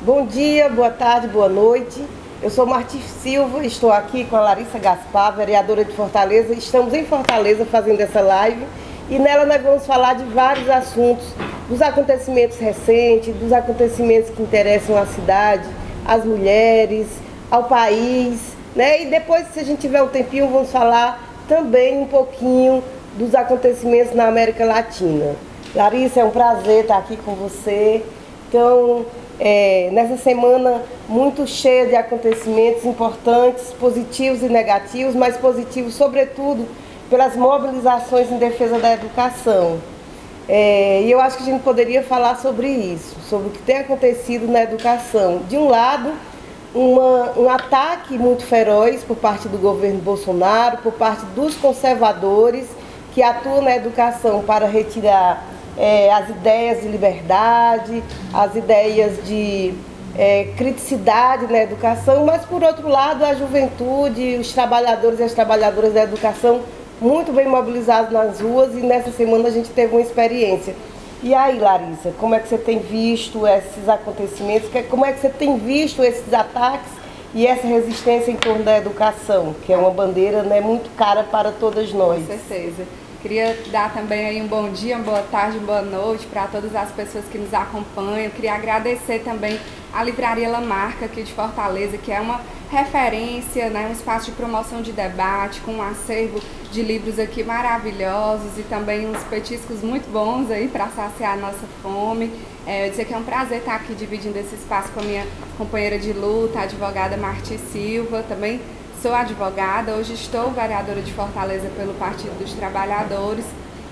Bom dia, boa tarde, boa noite. Eu sou Marti Silva, estou aqui com a Larissa Gaspar, vereadora de Fortaleza. Estamos em Fortaleza fazendo essa live e nela nós vamos falar de vários assuntos, dos acontecimentos recentes, dos acontecimentos que interessam a cidade, as mulheres, ao país, né? E depois, se a gente tiver um tempinho, vamos falar também um pouquinho dos acontecimentos na América Latina. Larissa, é um prazer estar aqui com você. Então, nessa semana muito cheia de acontecimentos importantes, positivos e negativos, mas positivos sobretudo pelas mobilizações em defesa da educação. E eu acho que a gente poderia falar sobre isso, sobre o que tem acontecido na educação. De um lado, um ataque muito feroz por parte do governo Bolsonaro, por parte dos conservadores que atuam na educação para retirar as ideias de liberdade, as ideias de criticidade na educação, mas por outro lado a juventude, os trabalhadores e as trabalhadoras da educação muito bem mobilizados nas ruas, e nessa semana a gente teve uma experiência. E aí, Larissa, como é que você tem visto esses acontecimentos, como é que você tem visto esses ataques e essa resistência em torno da educação, que é uma bandeira, né, muito cara para todas nós? Com certeza. Queria dar também aí um bom dia, uma boa tarde, uma boa noite para todas as pessoas que nos acompanham. Queria agradecer também a Livraria Lamarca aqui de Fortaleza, que é uma referência, né, um espaço de promoção de debate, com um acervo de livros aqui maravilhosos e também uns petiscos muito bons aí para saciar a nossa fome. Eu dizer que é um prazer estar aqui dividindo esse espaço com a minha companheira de luta, a advogada Marti Silva. Também sou advogada, hoje estou vereadora de Fortaleza pelo Partido dos Trabalhadores,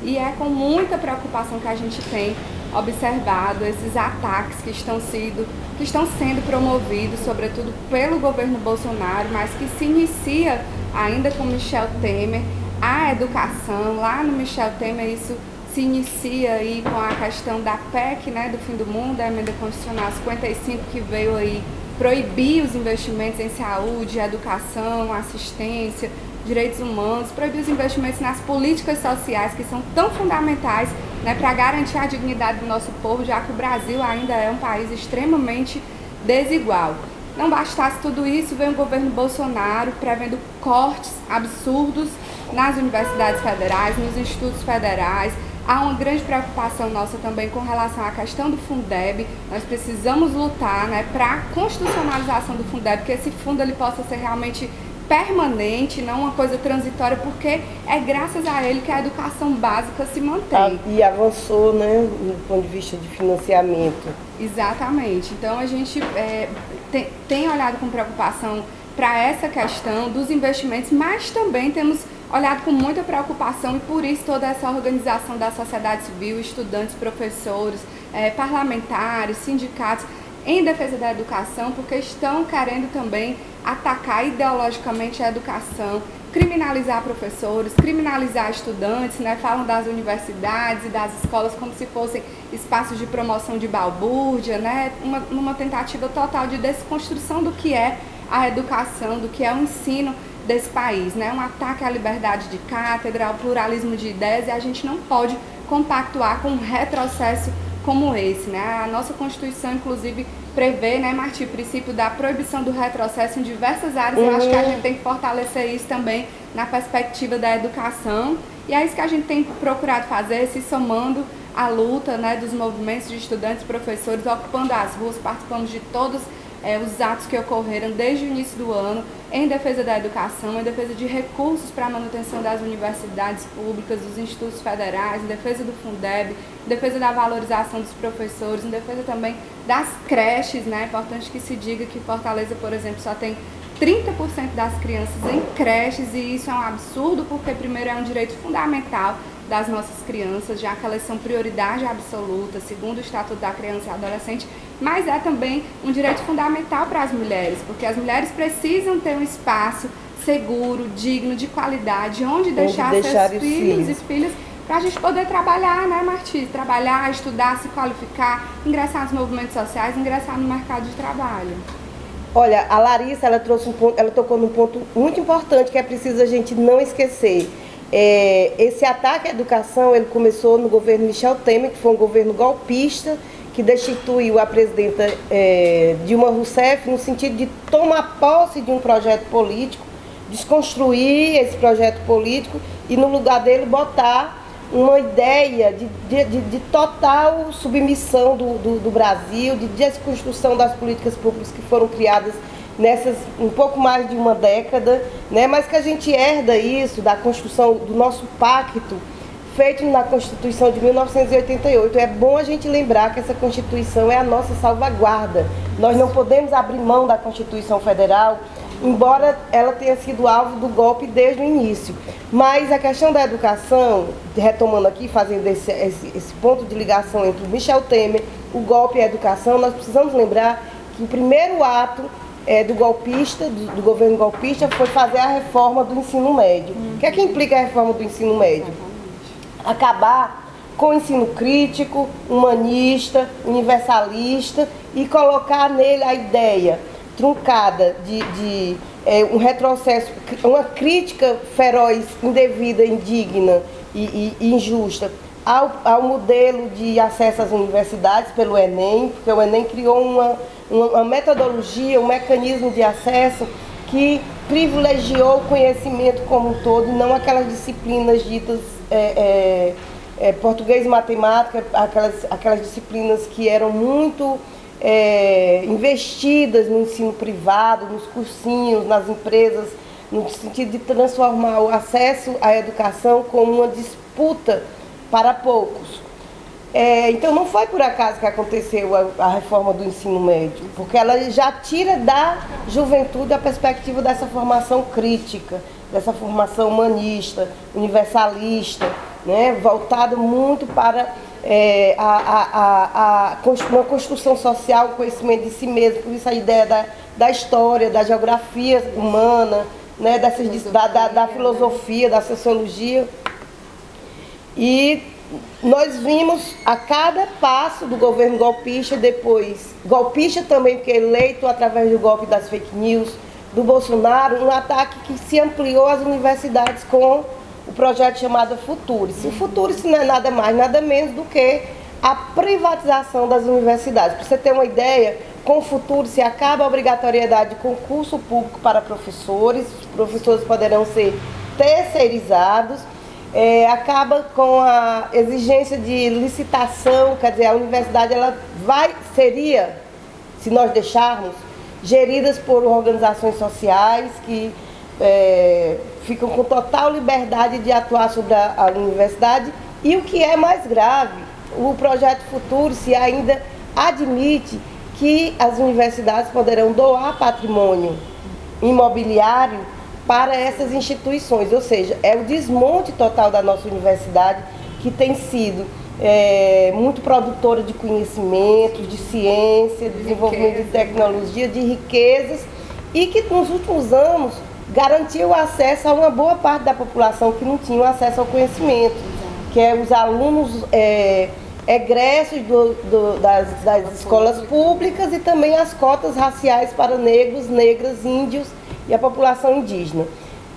e é com muita preocupação que a gente tem observado esses ataques que estão sendo promovidos, sobretudo pelo governo Bolsonaro, mas que se inicia ainda com Michel Temer. A educação, lá no Michel Temer, isso se inicia aí com a questão da PEC, né, do fim do mundo, a emenda constitucional 55, que veio aí proibir os investimentos em saúde, educação, assistência, direitos humanos, proibir os investimentos nas políticas sociais, que são tão fundamentais, né, para garantir a dignidade do nosso povo, já que o Brasil ainda é um país extremamente desigual. Não bastasse tudo isso, vem o governo Bolsonaro prevendo cortes absurdos nas universidades federais, nos institutos federais. Há uma grande preocupação nossa também com relação à questão do Fundeb. Nós precisamos lutar, né, para a constitucionalização do Fundeb, que esse fundo ele possa ser realmente permanente, não uma coisa transitória, porque é graças a ele que a educação básica se mantém. E avançou, né, do ponto de vista de financiamento. Exatamente. Então a gente tem olhado com preocupação para essa questão dos investimentos, mas também temos olhado com muita preocupação, e por isso toda essa organização da sociedade civil, estudantes, professores, parlamentares, sindicatos, em defesa da educação, porque estão querendo também atacar ideologicamente a educação, criminalizar professores, criminalizar estudantes, né? Falam das universidades e das escolas como se fossem espaços de promoção de balbúrdia, né? Uma tentativa total de desconstrução do que é a educação, do que é o ensino desse país, né? Um ataque à liberdade de cátedra, ao pluralismo de ideias, e a gente não pode compactuar com um retrocesso como esse, né? A nossa Constituição, inclusive, prevê, né, Marti, o princípio da proibição do retrocesso em diversas áreas. Eu acho que a gente tem que fortalecer isso também na perspectiva da educação, e é isso que a gente tem procurado fazer, se somando à luta, né, dos movimentos de estudantes, professores, ocupando as ruas, participando de todos os atos que ocorreram desde o início do ano em defesa da educação, em defesa de recursos para a manutenção das universidades públicas, dos institutos federais, em defesa do Fundeb, em defesa da valorização dos professores, em defesa também das creches, né? É importante que se diga que Fortaleza, por exemplo, só tem 30% das crianças em creches, e isso é um absurdo, porque primeiro é um direito fundamental das nossas crianças, já que elas são prioridade absoluta, segundo o Estatuto da Criança e Adolescente, mas é também um direito fundamental para as mulheres, porque as mulheres precisam ter um espaço seguro, digno, de qualidade, onde deixar seus filhos e filhas, para a gente poder trabalhar, né, Marti? Trabalhar, estudar, se qualificar, ingressar nos movimentos sociais, ingressar no mercado de trabalho. Olha, a Larissa, ela tocou num ponto muito importante que é preciso a gente não esquecer. Esse ataque à educação, ele começou no governo Michel Temer, que foi um governo golpista, que que destituiu a presidenta Dilma Rousseff no sentido de tomar posse de um projeto político, desconstruir esse projeto político e no lugar dele botar uma ideia de total submissão do Brasil, de desconstrução das políticas públicas que foram criadas nessas um pouco mais de uma década, né? Mas que a gente herda isso da construção do nosso pacto feito na Constituição de 1988. É bom a gente lembrar que essa Constituição é a nossa salvaguarda. Nós não podemos abrir mão da Constituição Federal, embora ela tenha sido alvo do golpe desde o início. Mas a questão da educação, retomando aqui, fazendo esse ponto de ligação entre o Michel Temer, o golpe e a educação, nós precisamos lembrar que o primeiro ato do golpista, do governo golpista, foi fazer a reforma do ensino médio. O que é que implica a reforma do ensino médio? Acabar com o ensino crítico, humanista, universalista e colocar nele a ideia truncada de um retrocesso, uma crítica feroz, indevida, indigna e injusta ao modelo de acesso às universidades pelo Enem, porque o Enem criou uma metodologia, um mecanismo de acesso que privilegiou o conhecimento como um todo, e não aquelas disciplinas ditas português e matemática, aquelas disciplinas que eram muito investidas no ensino privado, nos cursinhos, nas empresas, no sentido de transformar o acesso à educação como uma disputa para poucos. Então não foi por acaso que aconteceu a reforma do ensino médio, porque ela já tira da juventude a perspectiva dessa formação crítica, dessa formação humanista, universalista, né, voltada muito para uma construção social, o conhecimento de si mesmo, por isso a ideia da história, da geografia humana, né, da filosofia, da sociologia. E nós vimos a cada passo do governo golpista, depois golpista também, porque eleito através do golpe das fake news, do Bolsonaro, um ataque que se ampliou às universidades com o projeto chamado Futurice. O Futurice não é nada mais, nada menos do que a privatização das universidades. Para você ter uma ideia, com o Futurice acaba a obrigatoriedade de concurso público para professores, os professores poderão ser terceirizados, acaba com a exigência de licitação, quer dizer, a universidade seria, se nós deixarmos, geridas por organizações sociais que ficam com total liberdade de atuar sobre a universidade. E o que é mais grave, o projeto Futurice ainda admite que as universidades poderão doar patrimônio imobiliário para essas instituições, ou seja, é o desmonte total da nossa universidade, que tem sido muito produtora de conhecimento, de ciência, de desenvolvimento de tecnologia, de riquezas, e que nos últimos anos garantiu acesso a uma boa parte da população que não tinha acesso ao conhecimento, que é os alunos egressos das escolas públicas e também as cotas raciais para negros, negras, índios e a população indígena.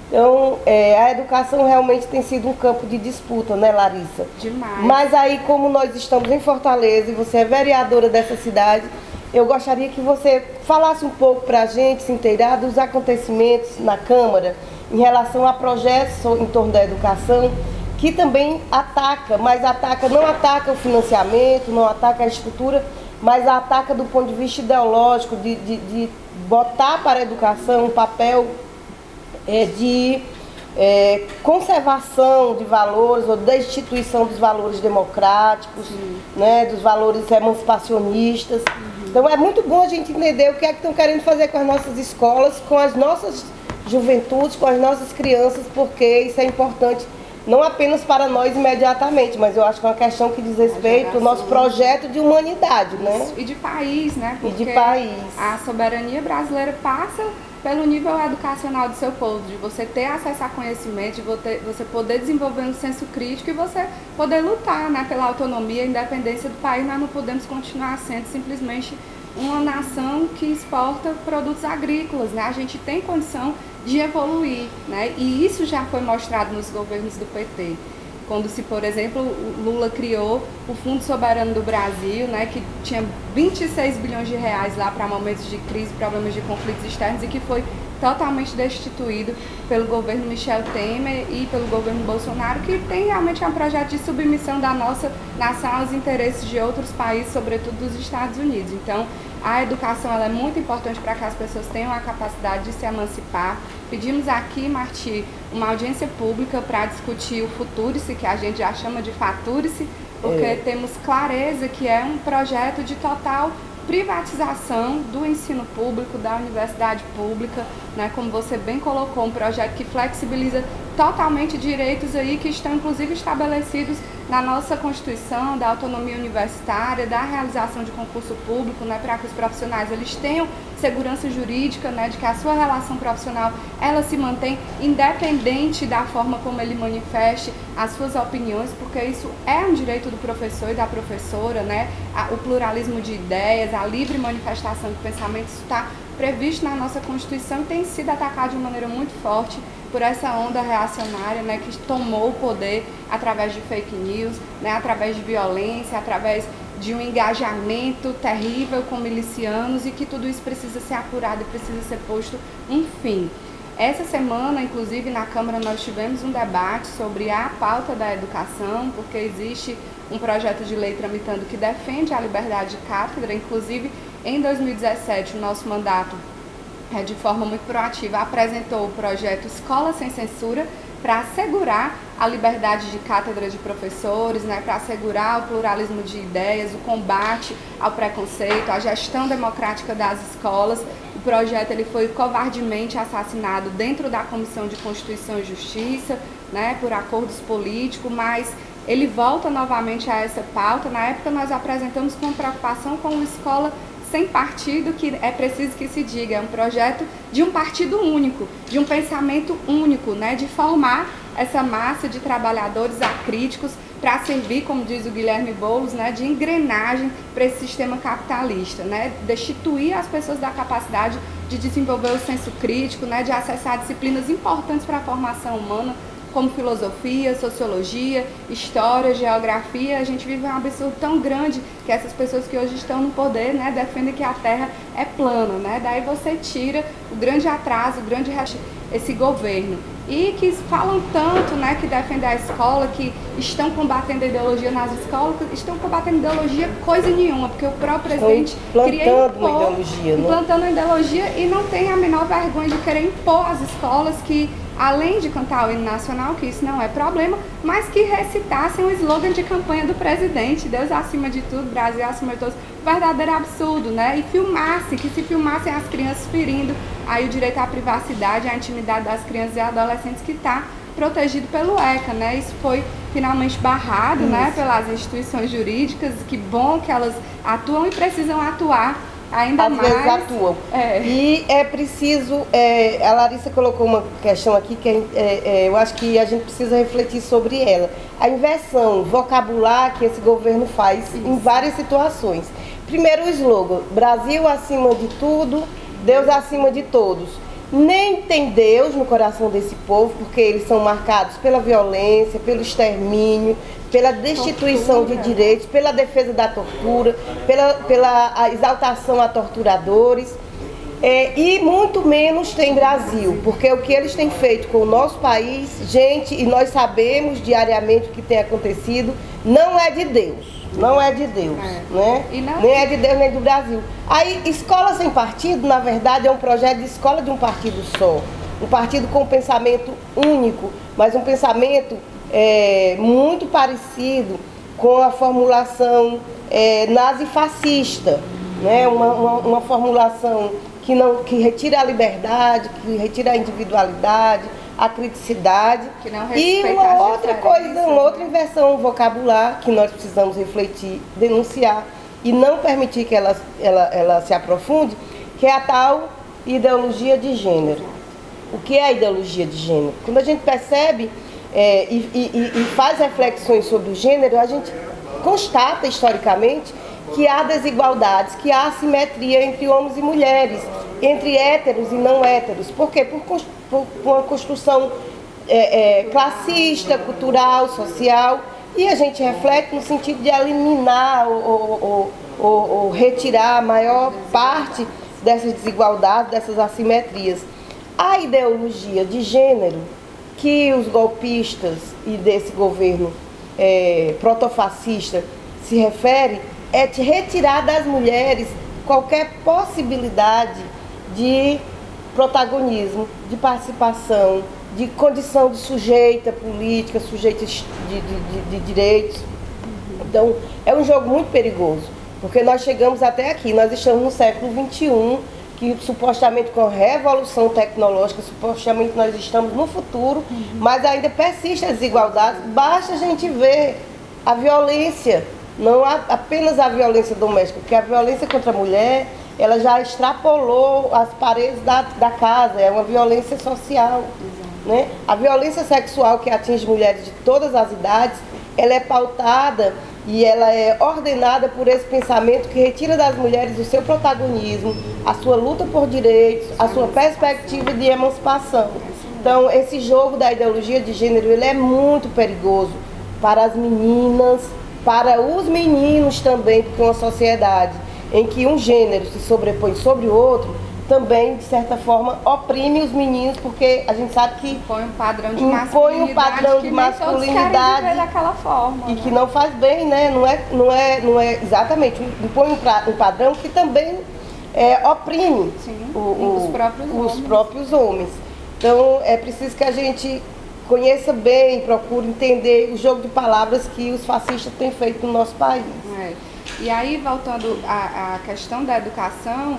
Então, a educação realmente tem sido um campo de disputa, né, Larissa? Demais. Mas aí, como nós estamos em Fortaleza e você é vereadora dessa cidade, eu gostaria que você falasse um pouco para a gente, se inteirar dos acontecimentos na Câmara em relação a projetos em torno da educação, que também ataca, mas não ataca o financiamento, não ataca a estrutura, mas ataca do ponto de vista ideológico, de botar para a educação um papel de conservação de valores, ou da instituição dos valores democráticos, né, dos valores emancipacionistas. Então é muito bom a gente entender o que é que estão querendo fazer com as nossas escolas, com as nossas juventudes, com as nossas crianças, porque isso é importante não apenas para nós imediatamente, mas eu acho que é uma questão que diz respeito ao nosso projeto de humanidade, né? E de país, né? Porque e de país. A soberania brasileira passa pelo nível educacional do seu povo, de você ter acesso a conhecimento, de você poder desenvolver um senso crítico e você poder lutar, né, pela autonomia e independência do país. Nós não podemos continuar sendo simplesmente uma nação que exporta produtos agrícolas, né? A gente tem condição de evoluir, né? E isso já foi mostrado nos governos do PT. quando se, por exemplo, o Lula criou o Fundo Soberano do Brasil, né, que tinha 26 bilhões de reais lá para momentos de crise, problemas de conflitos externos, e que foi totalmente destituído pelo governo Michel Temer e pelo governo Bolsonaro, que tem realmente um projeto de submissão da nossa nação aos interesses de outros países, sobretudo dos Estados Unidos. Então, a educação ela é muito importante para que as pessoas tenham a capacidade de se emancipar. Pedimos aqui, Marti, uma audiência pública para discutir o Futurice, que a gente já chama de Faturice, porque temos clareza que é um projeto de total privatização do ensino público, da universidade pública, né, como você bem colocou, um projeto que flexibiliza totalmente direitos aí que estão inclusive estabelecidos na nossa Constituição, da autonomia universitária, da realização de concurso público, né, para que os profissionais eles tenham segurança jurídica, né, de que a sua relação profissional ela se mantém independente da forma como ele manifeste as suas opiniões, porque isso é um direito do professor e da professora, né, o pluralismo de ideias, a livre manifestação de pensamento, isso está previsto na nossa Constituição e tem sido atacado de maneira muito forte por essa onda reacionária, né, que tomou o poder através de fake news, né, através de violência, através de um engajamento terrível com milicianos, e que tudo isso precisa ser apurado e precisa ser posto um fim. Essa semana, inclusive, na Câmara nós tivemos um debate sobre a pauta da educação, porque existe um projeto de lei tramitando que defende a liberdade de cátedra. Inclusive, em 2017, o nosso mandato, de forma muito proativa, apresentou o projeto Escola Sem Censura para assegurar a liberdade de cátedra de professores, né, para assegurar o pluralismo de ideias, o combate ao preconceito, a gestão democrática das escolas. O projeto ele foi covardemente assassinado dentro da Comissão de Constituição e Justiça, né, por acordos políticos, mas ele volta novamente a essa pauta. Na época nós apresentamos com preocupação com uma escola sem partido, que é preciso que se diga, é um projeto de um partido único, de um pensamento único, né, de formar essa massa de trabalhadores acríticos para servir, como diz o Guilherme Boulos, né, de engrenagem para esse sistema capitalista, né, destituir as pessoas da capacidade de desenvolver o senso crítico, né, de acessar disciplinas importantes para a formação humana, como filosofia, sociologia, história, geografia. A gente vive um absurdo tão grande que essas pessoas que hoje estão no poder, né, defendem que a Terra é plana, né? Daí você tira o grande atraso, o grande esse governo. E que falam tanto, né, que defendem a escola, que estão combatendo a ideologia nas escolas, estão combatendo ideologia coisa nenhuma, porque o próprio presidente queria impor, implantando a ideologia, e não tem a menor vergonha de querer impor às escolas que, além de cantar o hino nacional, que isso não é problema, mas que recitassem o slogan de campanha do presidente, Deus acima de tudo, Brasil acima de todos, verdadeiro absurdo, né? E filmassem, que se filmassem as crianças ferindo aí o direito à privacidade, à intimidade das crianças e adolescentes, que está protegido pelo ECA, né? Isso foi finalmente barrado, né, pelas instituições jurídicas. Que bom que elas atuam e precisam atuar ainda mais. Às vezes atuam. E é preciso, a Larissa colocou uma questão aqui que eu acho que a gente precisa refletir sobre ela. A inversão vocabular que esse governo faz em várias situações. Primeiro o slogan, Brasil acima de tudo, Deus acima de todos. Nem tem Deus no coração desse povo, porque eles são marcados pela violência, pelo extermínio, pela destituição de direitos, pela defesa da tortura, pela exaltação a torturadores. E muito menos tem Brasil, porque o que eles têm feito com o nosso país, gente, e nós sabemos diariamente o que tem acontecido, não é de Deus. Não é de Deus, né? Nem é de Deus, nem do Brasil. Aí, Escola Sem Partido, na verdade, é um projeto de escola de um partido só. Um partido com um pensamento único, mas um pensamento muito parecido com a formulação nazifascista, né? Uma formulação que retira a liberdade, que retira a individualidade, a criticidade. Que não e uma outra coisa, uma outra inversão vocabular que nós precisamos refletir, denunciar e não permitir que ela se aprofunde, que é a tal ideologia de gênero. O que é a ideologia de gênero? Quando a gente percebe e faz reflexões sobre o gênero, a gente constata historicamente que há desigualdades, que há assimetria entre homens e mulheres, entre héteros e não héteros. Por quê? Por uma construção classista, cultural, social, e a gente reflete no sentido de eliminar ou retirar a maior parte dessas desigualdades, dessas assimetrias. A ideologia de gênero que os golpistas e desse governo protofascista se refere é de retirar das mulheres qualquer possibilidade de protagonismo, de participação, de condição de sujeita política, sujeita de direitos. Então, é um jogo muito perigoso, porque nós chegamos até aqui, nós estamos no século XXI, que supostamente com a revolução tecnológica, supostamente nós estamos no futuro, mas ainda persiste a desigualdade. Basta a gente ver a violência, não apenas a violência doméstica, porque a violência contra a mulher, ela já extrapolou as paredes da casa, é uma violência social. Né? A violência sexual que atinge mulheres de todas as idades, ela é pautada e ela é ordenada por esse pensamento que retira das mulheres o seu protagonismo, a sua luta por direitos, a sua perspectiva de emancipação. Então, esse jogo da ideologia de gênero, ele é muito perigoso para as meninas, para os meninos também, porque é uma sociedade em que um gênero se sobrepõe sobre o outro, também, de certa forma, oprime os meninos, porque a gente sabe que impõe um padrão de masculinidade daquela forma, e que não faz bem, né? Não é exatamente, impõe um padrão que também oprime os próprios homens. Então, é preciso que a gente conheça bem, procure entender o jogo de palavras que os fascistas têm feito no nosso país. E aí, voltando à questão da educação,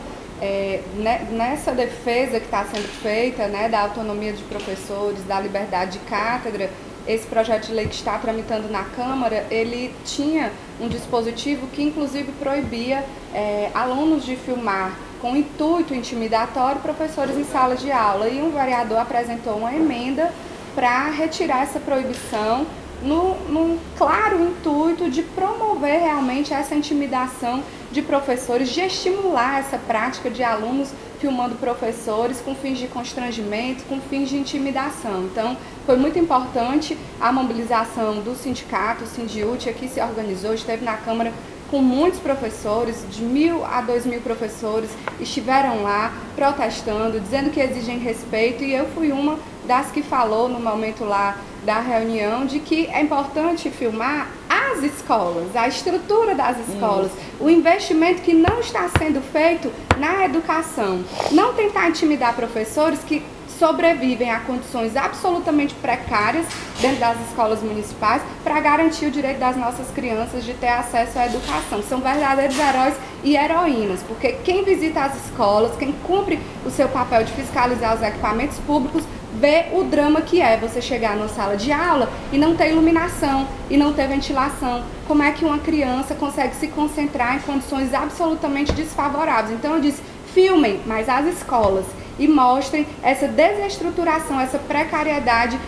nessa defesa que está sendo feita, né, da autonomia de professores, da liberdade de cátedra, esse projeto de lei que está tramitando na Câmara, ele tinha um dispositivo que inclusive proibia alunos de filmar com intuito intimidatório professores em sala de aula, e um vereador apresentou uma emenda para retirar essa proibição, num claro intuito de promover realmente essa intimidação de professores, de estimular essa prática de alunos filmando professores com fins de constrangimento, com fins de intimidação. Então, foi muito importante a mobilização do sindicato, o Sindiúti, que se organizou, esteve na Câmara com muitos professores, de 1.000 a 2.000 professores, estiveram lá protestando, dizendo que exigem respeito, e eu fui uma das que falou no momento lá da reunião de que é importante filmar as escolas, a estrutura das escolas, o investimento que não está sendo feito na educação. Não tentar intimidar professores que sobrevivem a condições absolutamente precárias dentro das escolas municipais para garantir o direito das nossas crianças de ter acesso à educação. São verdadeiros heróis e heroínas, porque quem visita as escolas, quem cumpre o seu papel de fiscalizar os equipamentos públicos, vê o drama que é você chegar numa sala de aula e não ter iluminação e não ter ventilação. Como é que uma criança consegue se concentrar em condições absolutamente desfavoráveis? Então eu disse, filmem mais as escolas e mostrem essa desestruturação, essa precariedade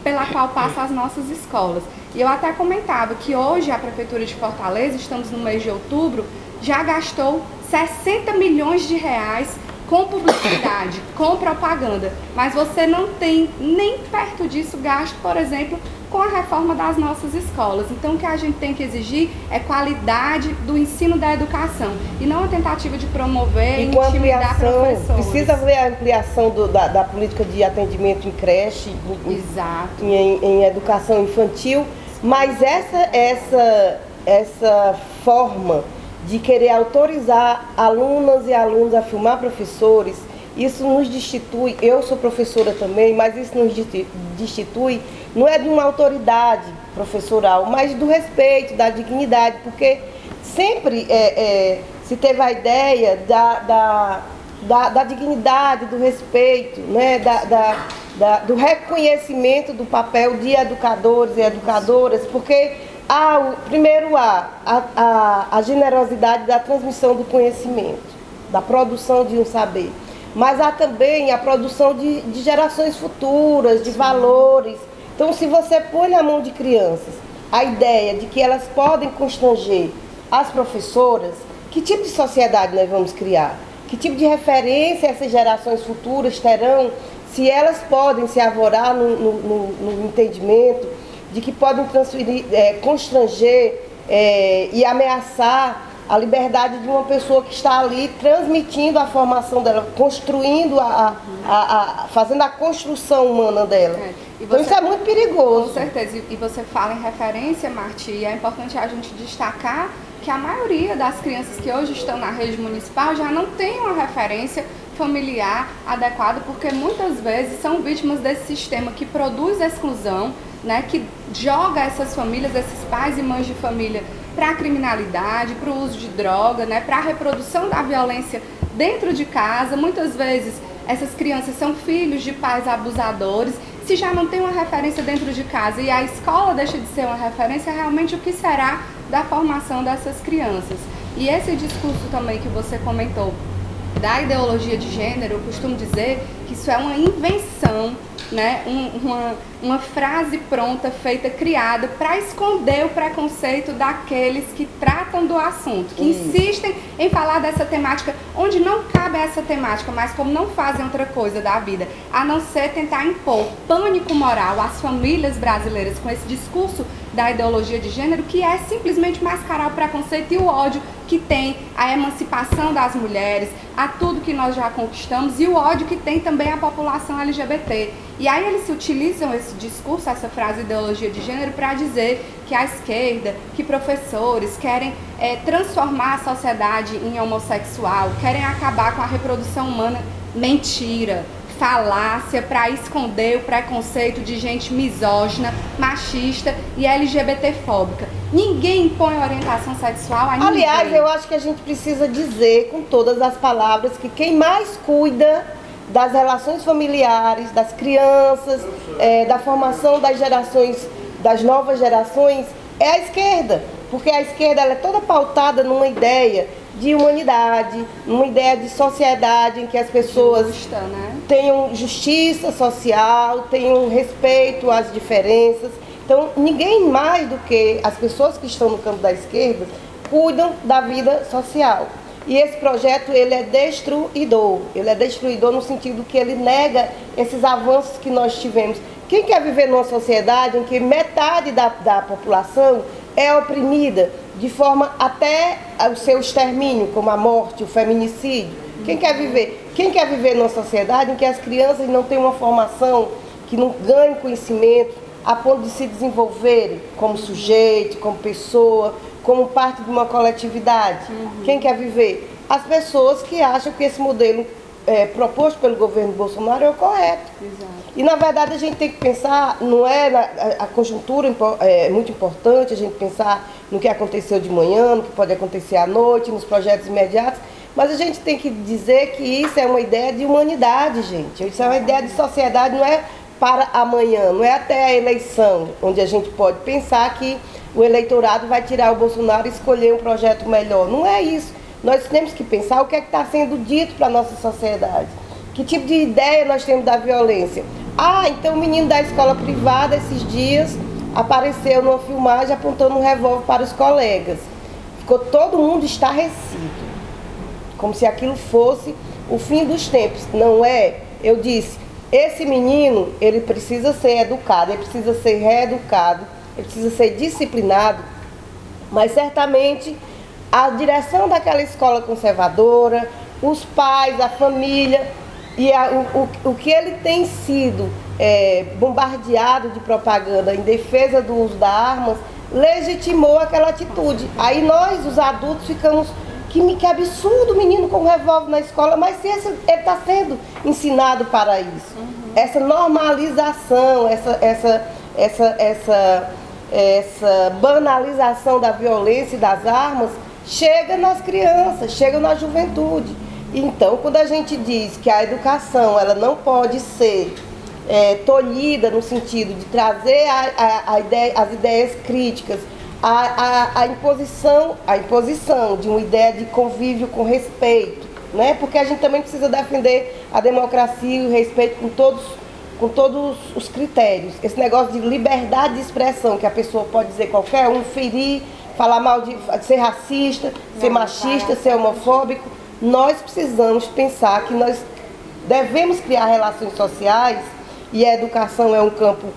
pela qual passam as nossas escolas. E eu até comentava que hoje a Prefeitura de Fortaleza, estamos no mês de outubro, já gastou 60 milhões de reais com publicidade, com propaganda, mas você não tem nem perto disso gasto, por exemplo, com a reforma das nossas escolas. Então, o que a gente tem que exigir é qualidade do ensino da educação e não a tentativa de promover e intimidar professores. Precisa ver a ampliação da política de atendimento em creche, em educação infantil, mas essa forma de querer autorizar alunas e alunos a filmar professores, isso nos destitui, eu sou professora também, mas isso nos destitui, não é de uma autoridade professoral, mas do respeito, da dignidade, porque sempre se teve a ideia da dignidade, do respeito, né, do reconhecimento do papel de educadores e educadoras, porque primeiro a generosidade da transmissão do conhecimento, da produção de um saber, mas há também a produção de gerações futuras, de valores. Então, se você põe na mão de crianças a ideia de que elas podem constranger as professoras, que tipo de sociedade nós vamos criar? Que tipo de referência essas gerações futuras terão se elas podem se arvorar no entendimento de que podem transferir, constranger e ameaçar a liberdade de uma pessoa que está ali transmitindo a formação dela, construindo, fazendo a construção humana dela. Então isso é muito perigoso. Com certeza. E você fala em referência, Marti, e é importante a gente destacar que a maioria das crianças que hoje estão na rede municipal já não tem uma referência familiar adequada, porque muitas vezes são vítimas desse sistema que produz exclusão, né, que joga essas famílias, esses pais e mães de família, para a criminalidade, para o uso de droga, né, para a reprodução da violência dentro de casa. Muitas vezes essas crianças são filhos de pais abusadores. Se já não tem uma referência dentro de casa e a escola deixa de ser uma referência, realmente o que será da formação dessas crianças? E esse discurso também que você comentou da ideologia de gênero, eu costumo dizer que isso é uma invenção, né? Uma frase pronta, feita, criada para esconder o preconceito daqueles que tratam do assunto, que insistem em falar dessa temática onde não cabe essa temática, mas como não fazem outra coisa da vida, a não ser tentar impor pânico moral às famílias brasileiras com esse discurso da ideologia de gênero, que é simplesmente mascarar o preconceito e o ódio que tem a emancipação das mulheres, a tudo que nós já conquistamos e o ódio que tem também a população LGBT. E aí eles se utilizam esse discurso, essa frase ideologia de gênero, para dizer que a esquerda, que professores querem transformar a sociedade em homossexual, querem acabar com a reprodução humana. Mentira, falácia, para esconder o preconceito de gente misógina, machista e LGBTfóbica. Ninguém impõe orientação sexual a ninguém. Aliás, eu acho que a gente precisa dizer com todas as palavras que quem mais cuida das relações familiares, das crianças, da formação das gerações, das novas gerações, é a esquerda. Porque a esquerda ela é toda pautada numa ideia de humanidade, numa ideia de sociedade em que as pessoas justa, né? Tenham justiça social, tenham respeito às diferenças. Então, ninguém mais do que as pessoas que estão no campo da esquerda cuidam da vida social. E esse projeto, ele é destruidor. Ele é destruidor no sentido que ele nega esses avanços que nós tivemos. Quem quer viver numa sociedade em que metade da população é oprimida de forma até o seu extermínio, como a morte, o feminicídio? Quem quer viver? Quem quer viver numa sociedade em que as crianças não têm uma formação, que não ganham conhecimento, a ponto de se desenvolverem como sujeito, como pessoa, como parte de uma coletividade? Quem quer viver? As pessoas que acham que esse modelo proposto pelo governo Bolsonaro é o correto. Exato. E na verdade a gente tem que pensar, não é a conjuntura é muito importante, a gente pensar no que aconteceu de manhã, no que pode acontecer à noite, nos projetos imediatos, mas a gente tem que dizer que isso é uma ideia de humanidade, gente. Isso é uma ideia de sociedade, não é para amanhã, não é até a eleição, onde a gente pode pensar que o eleitorado vai tirar o Bolsonaro e escolher um projeto melhor. Não é isso. Nós temos que pensar o que é que está sendo dito para a nossa sociedade. Que tipo de ideia nós temos da violência? Ah, então o menino da escola privada, esses dias, apareceu numa filmagem apontando um revólver para os colegas. Ficou todo mundo estarrecido. Como se aquilo fosse o fim dos tempos. Não é? Eu disse, esse menino, ele precisa ser educado, ele precisa ser reeducado, ele precisa ser disciplinado, mas certamente a direção daquela escola conservadora, os pais, a família e o que ele tem sido bombardeado de propaganda em defesa do uso das armas, legitimou aquela atitude. Aí nós, os adultos, ficamos, que absurdo o menino com um revólver na escola, mas se ele está sendo ensinado para isso. Essa normalização, essa banalização da violência e das armas chega nas crianças, chega na juventude. Então, quando a gente diz que a educação ela não pode ser tolhida no sentido de trazer as ideias críticas, a imposição de uma ideia de convívio com respeito, né? Porque a gente também precisa defender a democracia e o respeito com todos os critérios. Esse negócio de liberdade de expressão, que a pessoa pode dizer qualquer um, ferir, falar mal de ser racista, ser machista, ser homofóbico. Nós precisamos pensar que nós devemos criar relações sociais, e a educação é um campo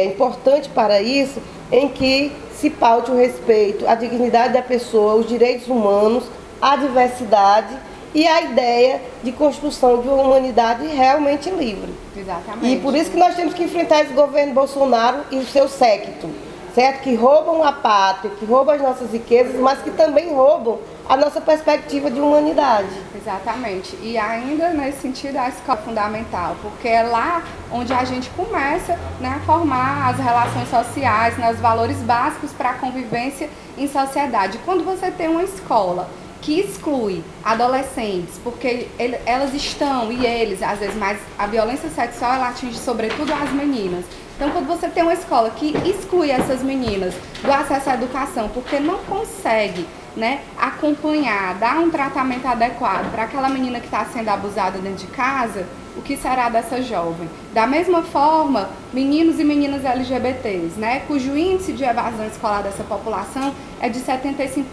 importante para isso, em que se paute o respeito à dignidade da pessoa, os direitos humanos, a diversidade e a ideia de construção de uma humanidade realmente livre. Exatamente. E por isso que nós temos que enfrentar esse governo Bolsonaro e o seu séquito, certo? Que roubam a pátria, que roubam as nossas riquezas, mas que também roubam a nossa perspectiva de humanidade. Exatamente. E ainda nesse sentido a escola é fundamental, porque é lá onde a gente começa, né, a formar as relações sociais, né, os valores básicos para a convivência em sociedade. Quando você tem uma escola que exclui adolescentes, porque elas estão, e eles, às vezes, mas a violência sexual ela atinge sobretudo as meninas. Então, quando você tem uma escola que exclui essas meninas do acesso à educação, porque não consegue, né, acompanhar, dar um tratamento adequado para aquela menina que está sendo abusada dentro de casa, o que será dessa jovem? Da mesma forma, meninos e meninas LGBTs, né, cujo índice de evasão escolar dessa população é de 75%.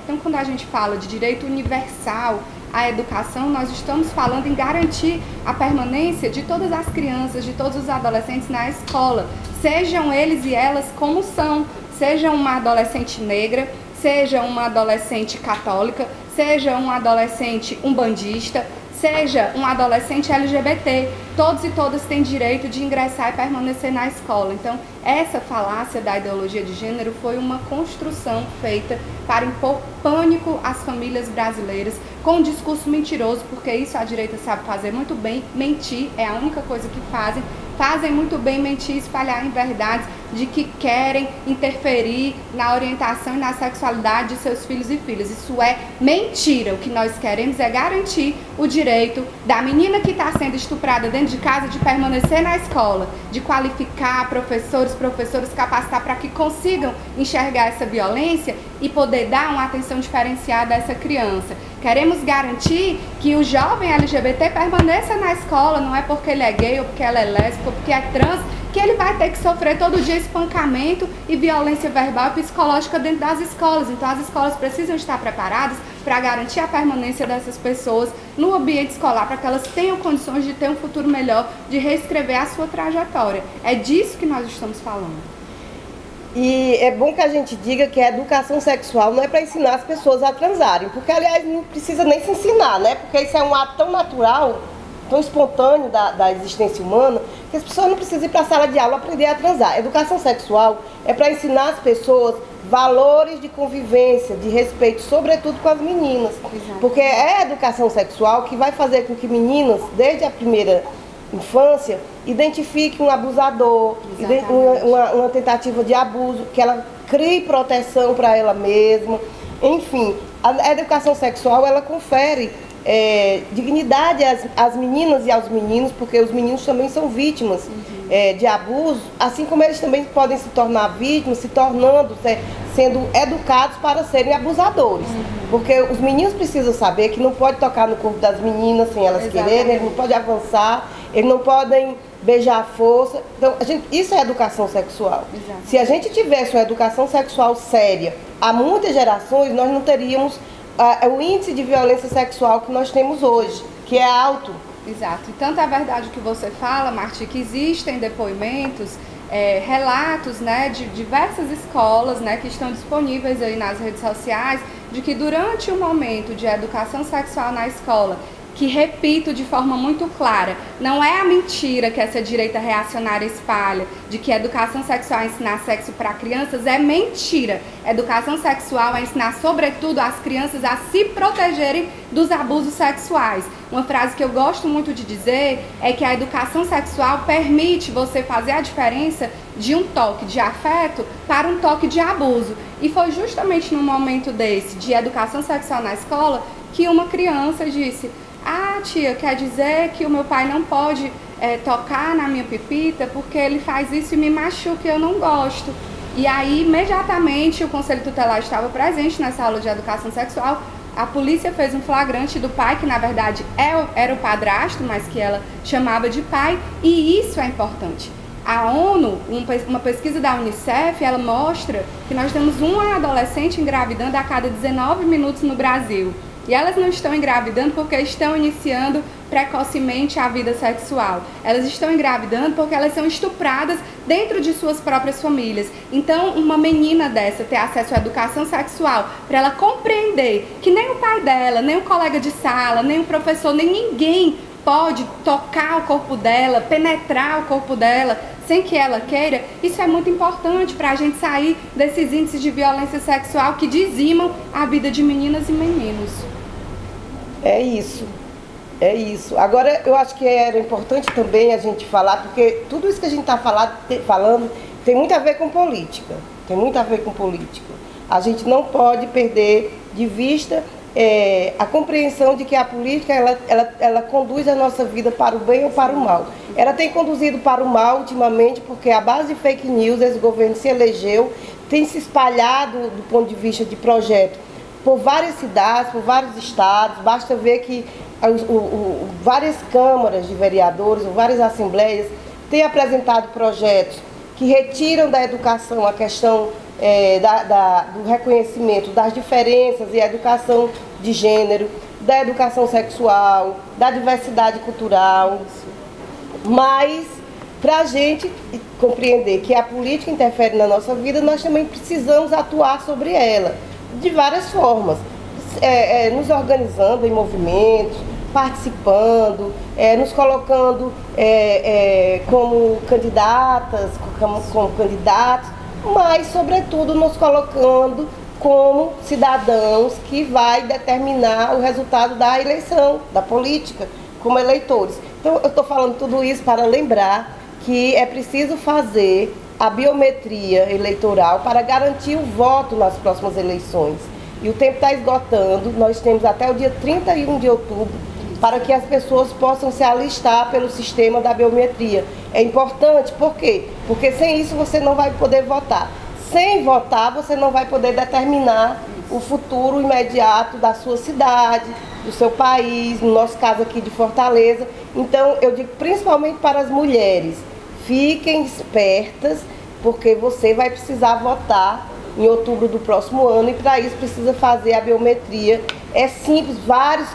Então, quando a gente fala de direito universal à educação, nós estamos falando em garantir a permanência de todas as crianças, de todos os adolescentes na escola, sejam eles e elas como são, seja uma adolescente negra, seja uma adolescente católica, seja um adolescente umbandista, seja um adolescente LGBT, todos e todas têm direito de ingressar e permanecer na escola. Então, essa falácia da ideologia de gênero foi uma construção feita para impor pânico às famílias brasileiras, com um discurso mentiroso, porque isso a direita sabe fazer muito bem, mentir é a única coisa que fazem muito bem mentir e espalhar inverdades de que querem interferir na orientação e na sexualidade de seus filhos e filhas. Isso é mentira. O que nós queremos é garantir o direito da menina que está sendo estuprada dentro de casa de permanecer na escola, de qualificar professores, capacitar para que consigam enxergar essa violência e poder dar uma atenção diferenciada a essa criança. Queremos garantir que o jovem LGBT permaneça na escola, não é porque ele é gay ou porque ela é lésbica ou porque é trans, que ele vai ter que sofrer todo dia espancamento e violência verbal e psicológica dentro das escolas. Então as escolas precisam estar preparadas para garantir a permanência dessas pessoas no ambiente escolar, para que elas tenham condições de ter um futuro melhor, de reescrever a sua trajetória. É disso que nós estamos falando. E é bom que a gente diga que a educação sexual não é para ensinar as pessoas a transarem, porque, aliás, não precisa nem se ensinar, né? Porque isso é um ato tão natural, tão espontâneo da existência humana, que as pessoas não precisam ir para a sala de aula aprender a transar. A educação sexual é para ensinar as pessoas valores de convivência, de respeito, sobretudo com as meninas. Exato. Porque é a educação sexual que vai fazer com que meninas, desde a primeira infância, identifique um abusador, uma tentativa de abuso, que ela crie proteção para ela mesma. Enfim, a educação sexual, ela confere dignidade às meninas e aos meninos, porque os meninos também são vítimas de abuso, assim como eles também podem se tornar vítimas, sendo educados para serem abusadores. Porque os meninos precisam saber que não pode tocar no corpo das meninas sem elas quererem, eles não podem avançar, eles não podem beijar à força. Então, isso é educação sexual. Exato. Se a gente tivesse uma educação sexual séria há muitas gerações, nós não teríamos o índice de violência sexual que nós temos hoje, que é alto. Exato. E tanto é verdade o que você fala, Marti, que existem depoimentos, relatos, né, de diversas escolas, né, que estão disponíveis aí nas redes sociais, de que durante o momento de educação sexual na escola, que, repito de forma muito clara, não é a mentira que essa direita reacionária espalha, de que a educação sexual é ensinar sexo para crianças, é mentira. Educação sexual é ensinar, sobretudo, as crianças a se protegerem dos abusos sexuais. Uma frase que eu gosto muito de dizer é que a educação sexual permite você fazer a diferença de um toque de afeto para um toque de abuso. E foi justamente num momento desse, de educação sexual na escola, que uma criança disse: "Ah, tia, quer dizer que o meu pai não pode tocar na minha pipita porque ele faz isso e me machuca e eu não gosto." E aí, imediatamente, o Conselho Tutelar estava presente nessa aula de educação sexual. A polícia fez um flagrante do pai, que na verdade era o padrasto, mas que ela chamava de pai, e isso é importante. A ONU, uma pesquisa da Unicef, ela mostra que nós temos uma adolescente engravidando a cada 19 minutos no Brasil. E elas não estão engravidando porque estão iniciando precocemente a vida sexual. Elas estão engravidando porque elas são estupradas dentro de suas próprias famílias. Então, uma menina dessa ter acesso à educação sexual, para ela compreender que nem o pai dela, nem o colega de sala, nem o professor, nem ninguém pode tocar o corpo dela, penetrar o corpo dela sem que ela queira, isso é muito importante para a gente sair desses índices de violência sexual que dizimam a vida de meninas e meninos. É isso. É isso. Agora, eu acho que era importante também a gente falar, porque tudo isso que a gente está falando tem muito a ver com política. Tem muito a ver com política. A gente não pode perder de vista a compreensão de que a política, ela conduz a nossa vida para o bem ou para o mal. Ela tem conduzido para o mal ultimamente, porque a base de fake news, esse governo se elegeu, tem se espalhado do ponto de vista de projeto por várias cidades, por vários estados. Basta ver que várias câmaras de vereadores, ou várias assembleias, têm apresentado projetos que retiram da educação a questão do reconhecimento das diferenças e a educação de gênero, da educação sexual, da diversidade cultural. Mas, para a gente compreender que a política interfere na nossa vida, nós também precisamos atuar sobre ela de várias formas, nos organizando em movimentos, participando, nos colocando como candidatas, como candidatos, mas, sobretudo, nos colocando como cidadãos que vai determinar o resultado da eleição, da política, como eleitores. Então, eu estou falando tudo isso para lembrar que é preciso fazer a biometria eleitoral para garantir o voto nas próximas eleições. E o tempo está esgotando, nós temos até o dia 31 de outubro para que as pessoas possam se alistar pelo sistema da biometria. É importante, por quê? Porque sem isso você não vai poder votar. Sem votar, você não vai poder determinar o futuro imediato da sua cidade, do seu país, no nosso caso aqui de Fortaleza. Então, eu digo principalmente para as mulheres, fiquem espertas, porque você vai precisar votar em outubro do próximo ano e para isso precisa fazer a biometria. É simples, vários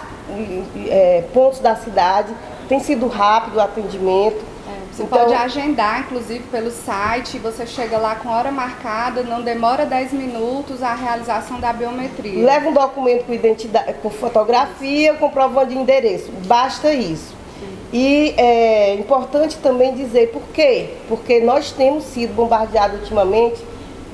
pontos da cidade, tem sido rápido o atendimento. Você pode agendar, inclusive, pelo site, você chega lá com hora marcada, não demora 10 minutos a realização da biometria. Leva um documento com identidade, com fotografia, comprovando de endereço, basta isso. E é importante também dizer por quê? Porque nós temos sido bombardeados ultimamente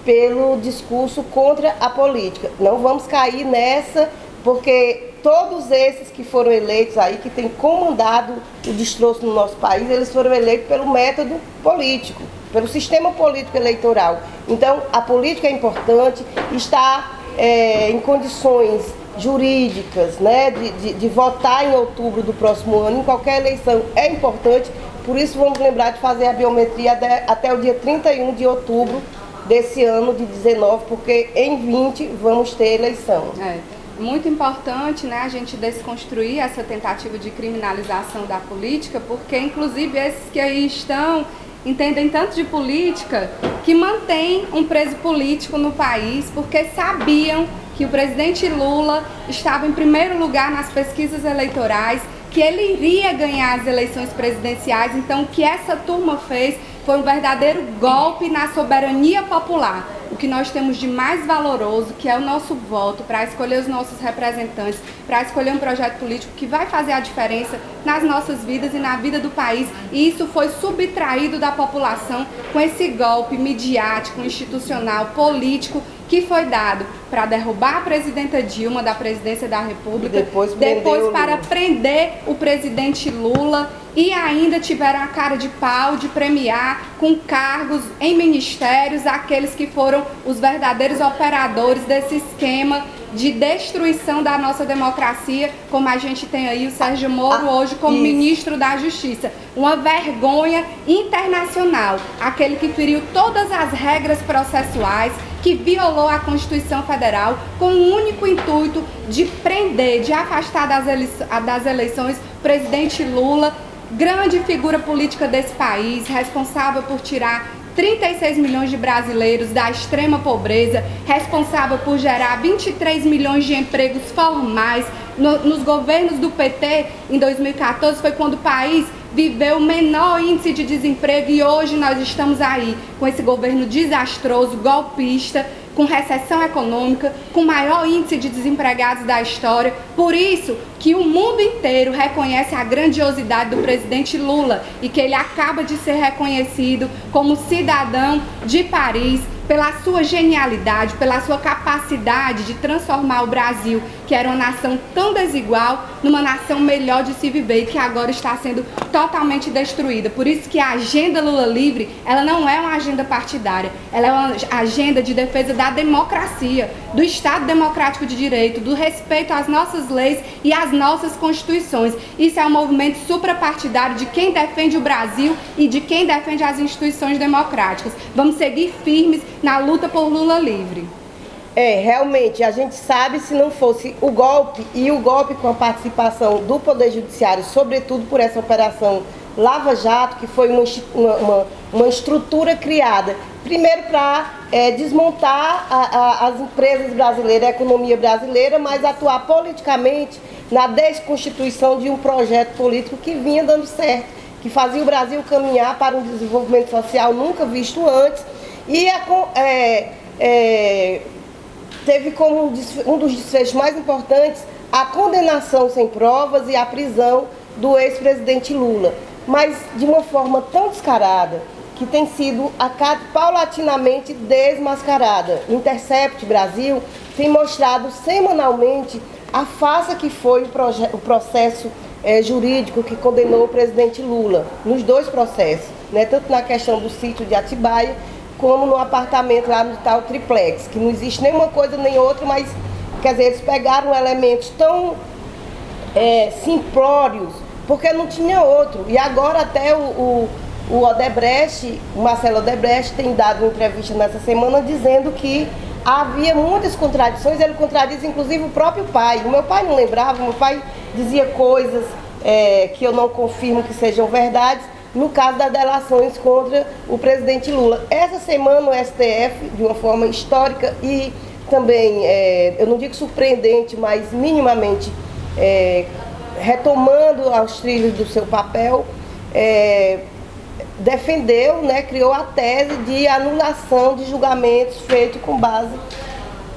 pelo discurso contra a política. Não vamos cair nessa, porque todos esses que foram eleitos aí, que têm comandado o destroço no nosso país, eles foram eleitos pelo método político, pelo sistema político eleitoral. Então, a política é importante, está em condições jurídicas, né, de votar em outubro do próximo ano, em qualquer eleição é importante, por isso vamos lembrar de fazer a biometria até o dia 31 de outubro desse ano de 19, porque em 20 vamos ter eleição. Muito importante, né, a gente desconstruir essa tentativa de criminalização da política, porque inclusive esses que aí estão entendem tanto de política que mantém um preso político no país, porque sabiam que o presidente Lula estava em primeiro lugar nas pesquisas eleitorais, que ele iria ganhar as eleições presidenciais. Então o que essa turma fez foi um verdadeiro golpe na soberania popular. O que nós temos de mais valoroso, que é o nosso voto, para escolher os nossos representantes, para escolher um projeto político que vai fazer a diferença nas nossas vidas e na vida do país. E isso foi subtraído da população com esse golpe midiático, institucional, político, que foi dado para derrubar a presidenta Dilma da presidência da República, depois para prender o presidente Lula, e ainda tiveram a cara de pau de premiar com cargos em ministérios aqueles que foram os verdadeiros operadores desse esquema de destruição da nossa democracia, como a gente tem aí o Sérgio Moro hoje como ministro da Justiça. Uma vergonha internacional, aquele que feriu todas as regras processuais, que violou a Constituição Federal com o único intuito de prender, de afastar das eleições o presidente Lula, grande figura política desse país, responsável por tirar 36 milhões de brasileiros da extrema pobreza, responsável por gerar 23 milhões de empregos formais, Nos governos do PT, em 2014, foi quando o país viveu o menor índice de desemprego e hoje nós estamos aí com esse governo desastroso, golpista, com recessão econômica, com o maior índice de desempregados da história. Por isso que o mundo inteiro reconhece a grandiosidade do presidente Lula e que ele acaba de ser reconhecido como cidadão de Paris pela sua genialidade, pela sua capacidade de transformar o Brasil, que era uma nação tão desigual, numa nação melhor de se viver e que agora está sendo totalmente destruída. Por isso que a agenda Lula Livre, ela não é uma agenda partidária, ela é uma agenda de defesa da democracia, do Estado democrático de direito, do respeito às nossas leis e às nossas constituições. Isso é um movimento suprapartidário de quem defende o Brasil e de quem defende as instituições democráticas. Vamos seguir firmes na luta por Lula livre. Realmente, a gente sabe, se não fosse o golpe, e o golpe com a participação do Poder Judiciário, sobretudo por essa operação Lava Jato, que foi uma estrutura criada, primeiro para desmontar as empresas brasileiras, a economia brasileira, mas atuar politicamente na desconstituição de um projeto político que vinha dando certo, que fazia o Brasil caminhar para um desenvolvimento social nunca visto antes, e teve como um dos desfechos mais importantes a condenação sem provas e a prisão do ex-presidente Lula, mas de uma forma tão descarada que tem sido paulatinamente desmascarada. O Intercept Brasil tem mostrado semanalmente a farsa que foi o processo jurídico que condenou o presidente Lula, nos dois processos, né? Tanto na questão do sítio de Atibaia, como no apartamento lá no tal triplex, que não existe nenhuma coisa nem outra, mas, quer dizer, eles pegaram elementos tão simplórios, porque não tinha outro. E agora até o Odebrecht, o Marcelo Odebrecht, tem dado uma entrevista nessa semana dizendo que havia muitas contradições, ele contradiz inclusive o próprio pai. O meu pai não lembrava, o meu pai dizia coisas que eu não confirmo que sejam verdades, no caso das delações contra o presidente Lula. Essa semana o STF, de uma forma histórica e também, eu não digo surpreendente, mas minimamente retomando aos trilhos do seu papel, defendeu, né, criou a tese de anulação de julgamentos feitos com base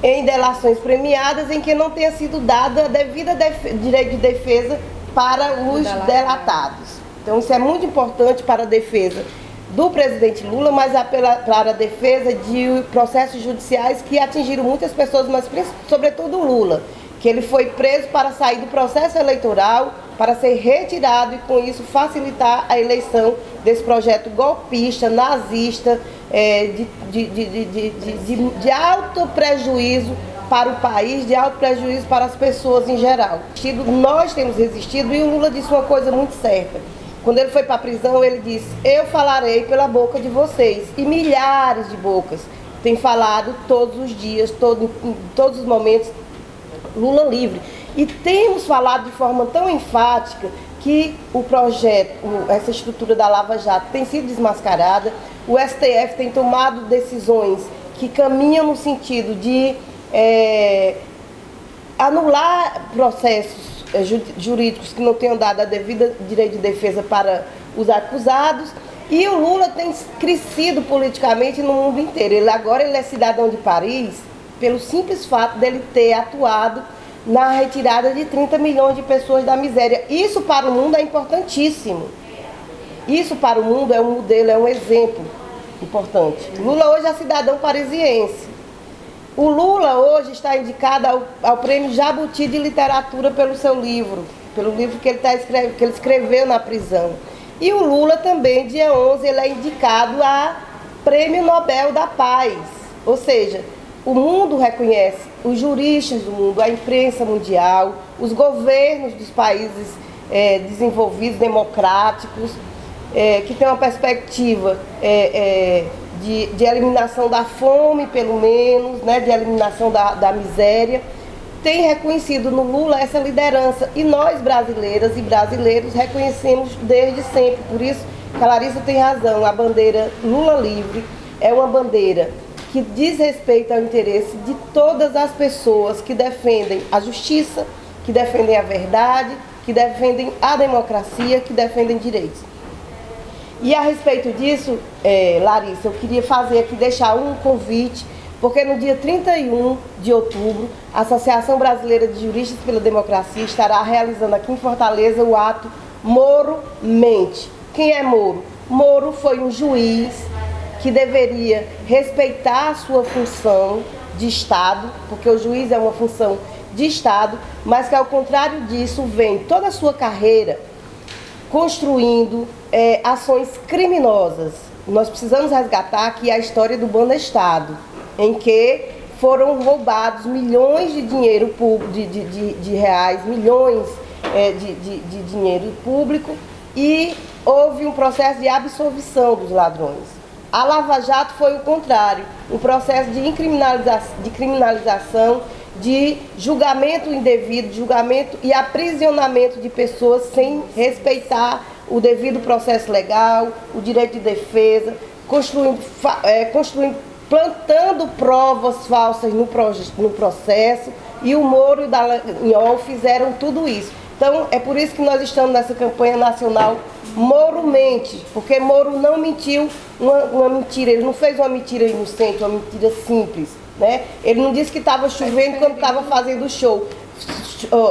em delações premiadas em que não tenha sido dado a devida direito de defesa para os delatados. Então isso é muito importante para a defesa do presidente Lula, mas para a defesa de processos judiciais que atingiram muitas pessoas, mas sobretudo o Lula, que ele foi preso para sair do processo eleitoral, para ser retirado e com isso facilitar a eleição desse projeto golpista, nazista, de alto prejuízo para o país, de alto prejuízo para as pessoas em geral. Nós temos resistido e o Lula disse uma coisa muito certa. Quando ele foi para a prisão, ele disse: eu falarei pela boca de vocês. E milhares de bocas têm falado todos os dias, em todos os momentos, Lula livre. E temos falado de forma tão enfática que o projeto, essa estrutura da Lava Jato tem sido desmascarada, o STF tem tomado decisões que caminham no sentido de anular processos jurídicos que não tenham dado a devida direito de defesa para os acusados, e o Lula tem crescido politicamente no mundo inteiro. Agora ele é cidadão de Paris pelo simples fato dele ter atuado na retirada de 30 milhões de pessoas da miséria. Isso para o mundo é importantíssimo. Isso para o mundo é um modelo, é um exemplo importante. Lula hoje é cidadão parisiense. O Lula hoje está indicado ao Prêmio Jabuti de Literatura pelo seu livro, pelo livro que ele escreveu na prisão. E o Lula também, dia 11, ele é indicado a Prêmio Nobel da Paz. Ou seja, o mundo reconhece, os juristas do mundo, a imprensa mundial, os governos dos países desenvolvidos, democráticos, que têm uma perspectiva de eliminação da fome, pelo menos, né, de eliminação da miséria, tem reconhecido no Lula essa liderança. E nós, brasileiras e brasileiros, reconhecemos desde sempre. Por isso que a Larissa tem razão, a bandeira Lula livre é uma bandeira que diz respeito ao interesse de todas as pessoas que defendem a justiça, que defendem a verdade, que defendem a democracia, que defendem direitos. E a respeito disso, Larissa, eu queria fazer aqui, deixar um convite, porque no dia 31 de outubro, a Associação Brasileira de Juristas pela Democracia estará realizando aqui em Fortaleza o ato Moro Mente. Quem é Moro? Moro foi um juiz que deveria respeitar a sua função de Estado, porque o juiz é uma função de Estado, mas que ao contrário disso vem toda a sua carreira construindo ações criminosas. Nós precisamos resgatar aqui a história do Banestado, em que foram roubados milhões de dinheiro público, de reais, milhões de dinheiro público, e houve um processo de absolvição dos ladrões. A Lava Jato foi o contrário, um processo de criminalização, de julgamento indevido, julgamento e aprisionamento de pessoas sem respeitar o devido processo legal, o direito de defesa, plantando provas falsas no processo, e o Moro e o Dallagnol fizeram tudo isso. Então, é por isso que nós estamos nessa campanha nacional Moro Mente, porque Moro não mentiu uma mentira, ele não fez uma mentira inocente, uma mentira simples, né? Ele não disse que estava chovendo quando estava fazendo o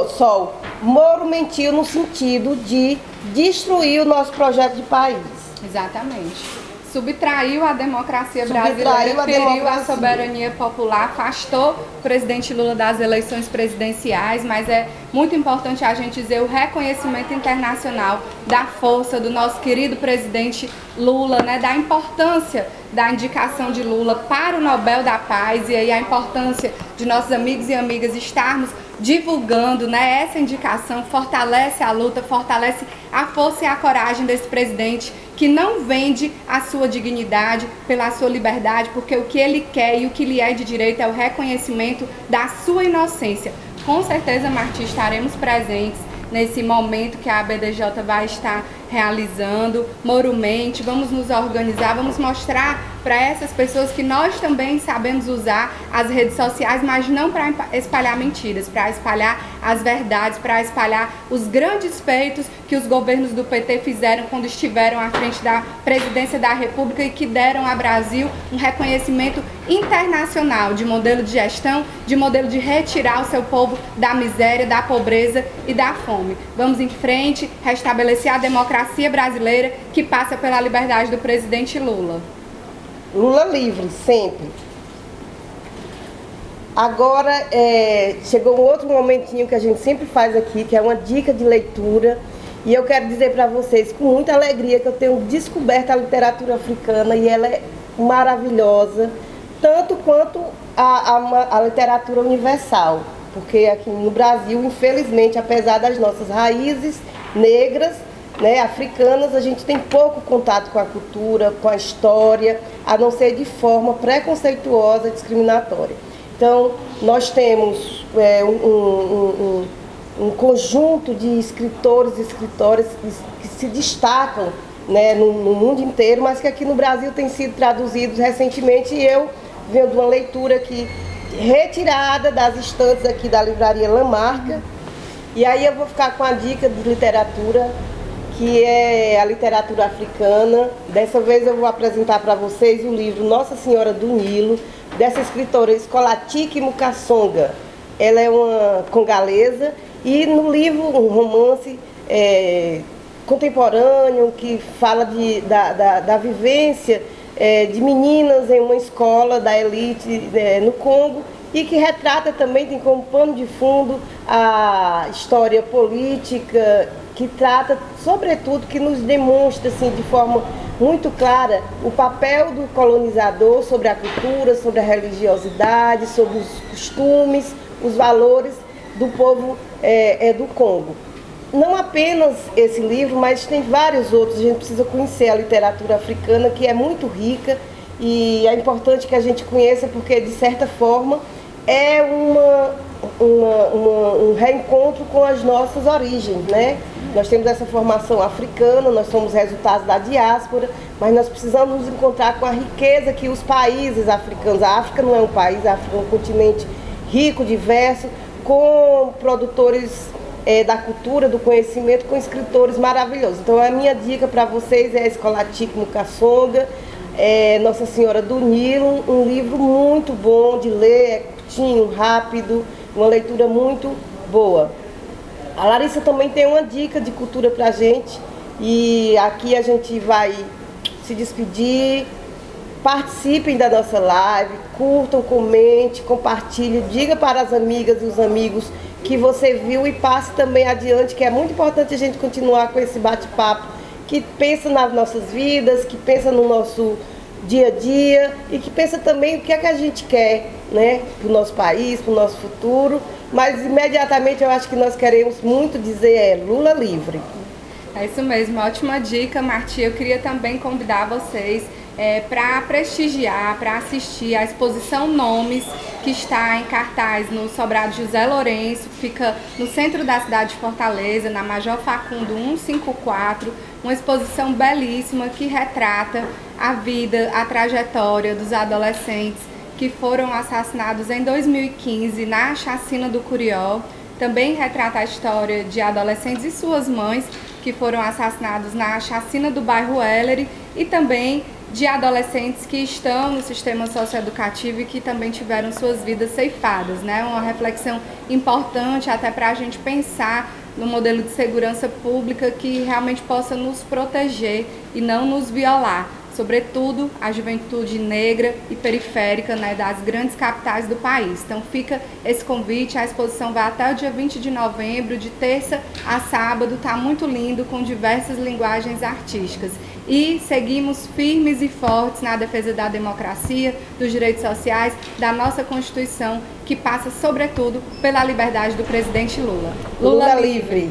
sol. Moro mentiu no sentido de destruir o nosso projeto de país. Exatamente. Subtraiu a democracia brasileira, feriu a soberania popular, afastou o presidente Lula das eleições presidenciais, mas é muito importante a gente dizer o reconhecimento internacional da força do nosso querido presidente Lula, né, da importância da indicação de Lula para o Nobel da Paz, e aí a importância de nossos amigos e amigas estarmos divulgando, né, essa indicação, fortalece a luta, fortalece a força e a coragem desse presidente que não vende a sua dignidade pela sua liberdade, porque o que ele quer e o que lhe é de direito é o reconhecimento da sua inocência. Com certeza, Marti, estaremos presentes nesse momento que a ABDJ vai estar realizando, Moro Mente, vamos nos organizar, vamos mostrar para essas pessoas que nós também sabemos usar as redes sociais, mas não para espalhar mentiras, para espalhar as verdades, para espalhar os grandes feitos que os governos do PT fizeram quando estiveram à frente da presidência da República e que deram ao Brasil um reconhecimento internacional de modelo de gestão, de modelo de retirar o seu povo da miséria, da pobreza e da fome. Vamos em frente, restabelecer a democracia brasileira que passa pela liberdade do presidente Lula. Lula livre, sempre. Agora, chegou um outro momentinho que a gente sempre faz aqui, que é uma dica de leitura. E eu quero dizer para vocês, com muita alegria, que eu tenho descoberto a literatura africana e ela é maravilhosa, tanto quanto a literatura universal. Porque aqui no Brasil, infelizmente, apesar das nossas raízes negras, né, africanas, a gente tem pouco contato com a cultura, com a história, a não ser de forma preconceituosa e discriminatória. Então, nós temos um conjunto de escritores e escritoras que se destacam, né, no mundo inteiro, mas que aqui no Brasil têm sido traduzidos recentemente, e eu venho de uma leitura aqui retirada das estantes aqui da livraria Lamarca, e aí eu vou ficar com a dica de literatura, que é a literatura africana. Dessa vez eu vou apresentar para vocês o livro Nossa Senhora do Nilo, dessa escritora Escolatique Mukassonga. Ela é uma congalesa, e no livro um romance contemporâneo que fala da vivência de meninas em uma escola da elite no Congo, e que retrata também, tem como pano de fundo a história política, que trata, sobretudo, que nos demonstra assim, de forma muito clara o papel do colonizador sobre a cultura, sobre a religiosidade, sobre os costumes, os valores do povo do Congo. Não apenas esse livro, mas tem vários outros. A gente precisa conhecer a literatura africana, que é muito rica, e é importante que a gente conheça, porque, de certa forma, é um reencontro com as nossas origens, né? Nós temos essa formação africana, nós somos resultados da diáspora, mas nós precisamos nos encontrar com a riqueza que os países africanos... A África não é um país, a África é um continente rico, diverso, com produtores da cultura, do conhecimento, com escritores maravilhosos. Então a minha dica para vocês é a Escola Tique Mucaçonga, Nossa Senhora do Nilo, um livro muito bom de ler, é curtinho, rápido, uma leitura muito boa. A Larissa também tem uma dica de cultura pra gente e aqui a gente vai se despedir. Participem da nossa live, curtam, comente, compartilhem, diga para as amigas e os amigos que você viu e passe também adiante, que é muito importante a gente continuar com esse bate-papo, que pensa nas nossas vidas, que pensa no nosso dia a dia e que pensa também o que é que a gente quer, né, para o nosso país, para o nosso futuro. Mas imediatamente eu acho que nós queremos muito dizer Lula livre. É isso mesmo, ótima dica, Marti. Eu queria também convidar vocês para prestigiar, para assistir à exposição Nomes, que está em cartaz no Sobrado José Lourenço, que fica no centro da cidade de Fortaleza, na Major Facundo 154, uma exposição belíssima que retrata a vida, a trajetória dos adolescentes que foram assassinados em 2015 na chacina do Curió. Também retrata a história de adolescentes e suas mães que foram assassinados na chacina do bairro Ellery e também de adolescentes que estão no sistema socioeducativo e que também tiveram suas vidas ceifadas, né? Uma reflexão importante até para a gente pensar no modelo de segurança pública que realmente possa nos proteger e não nos violar, sobretudo a juventude negra e periférica, né, das grandes capitais do país. Então fica esse convite, a exposição vai até o dia 20 de novembro, de terça a sábado, está muito lindo, com diversas linguagens artísticas. E seguimos firmes e fortes na defesa da democracia, dos direitos sociais, da nossa Constituição, que passa, sobretudo, pela liberdade do presidente Lula. Lula livre!